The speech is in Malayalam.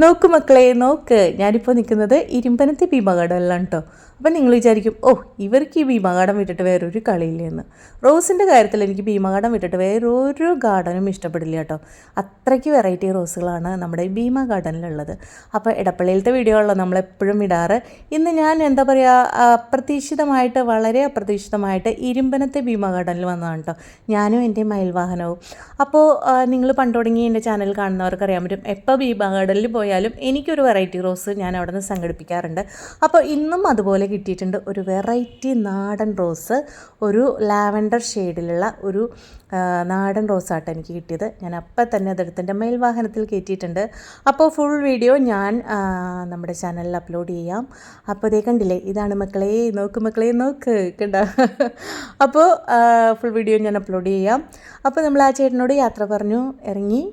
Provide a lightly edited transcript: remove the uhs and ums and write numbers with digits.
നോക്ക് മക്കളെ നോക്ക്, ഞാനിപ്പോൾ നിൽക്കുന്നത് ഇരുമ്പനത്തെ ഭീമഗാർഡനിലാണ് കേട്ടോ. അപ്പം നിങ്ങൾ വിചാരിക്കും, ഓ ഇവർക്ക് ഈ ഭീമഗാർഡൻ വിട്ടിട്ട് വേറൊരു കളിയില്ലെന്ന്. റോസിൻ്റെ കാര്യത്തിൽ എനിക്ക് ഭീമഗാർഡൻ വിട്ടിട്ട് വേറൊരു ഗാർഡനും ഇഷ്ടപ്പെടില്ല കേട്ടോ. അത്രയ്ക്ക് വെറൈറ്റി റോസുകളാണ് നമ്മുടെ ഈ ഭീമ ഗാർഡനിലുള്ളത്. അപ്പോൾ ഇടപ്പള്ളിയിലത്തെ വീഡിയോ ആണല്ലോ നമ്മളെപ്പോഴും ഇടാറ്. ഇന്ന് ഞാൻ എന്താ പറയുക, വളരെ അപ്രതീക്ഷിതമായിട്ട് ഇരുമ്പനത്തെ ഭീമ ഗാർഡനിൽ വന്നതാണ് കേട്ടോ, ഞാനും എൻ്റെ മയിൽവാഹനവും. അപ്പോൾ നിങ്ങൾ പണ്ട് തുടങ്ങി എൻ്റെ ചാനൽ കാണുന്നവർക്ക് അറിയാൻ പറ്റും, എപ്പോൾ ഭീമ ഗാർഡനിൽ പോയാലും എനിക്കൊരു വെറൈറ്റി റോസ് ഞാൻ അവിടെ നിന്ന് സംഘടിപ്പിക്കാറുണ്ട്. അപ്പോൾ ഇന്നും അതുപോലെ കിട്ടിയിട്ടുണ്ട് ഒരു വെറൈറ്റി നാടൻ റോസ്, ഒരു ലാവൻഡർ ഷെയ്ഡിലുള്ള ഒരു നാടൻ റോസാട്ടോ എനിക്ക് കിട്ടിയത്. ഞാൻ അപ്പം തന്നെ അതെടുത്ത് എൻ്റെ മേൽവാഹനത്തിൽ കയറ്റിയിട്ടുണ്ട്. അപ്പോൾ ഫുൾ വീഡിയോ ഞാൻ നമ്മുടെ ചാനലിൽ അപ്ലോഡ് ചെയ്യാം. അപ്പോൾ ഇതേ കണ്ടില്ലേ, ഇതാണ് മക്കളെ നോക്ക് കണ്ട. അപ്പോൾ ഫുൾ വീഡിയോ ഞാൻ അപ്ലോഡ് ചെയ്യാം. അപ്പോൾ നമ്മൾ ആ ചേട്ടനോട് യാത്ര പറഞ്ഞു ഇറങ്ങി.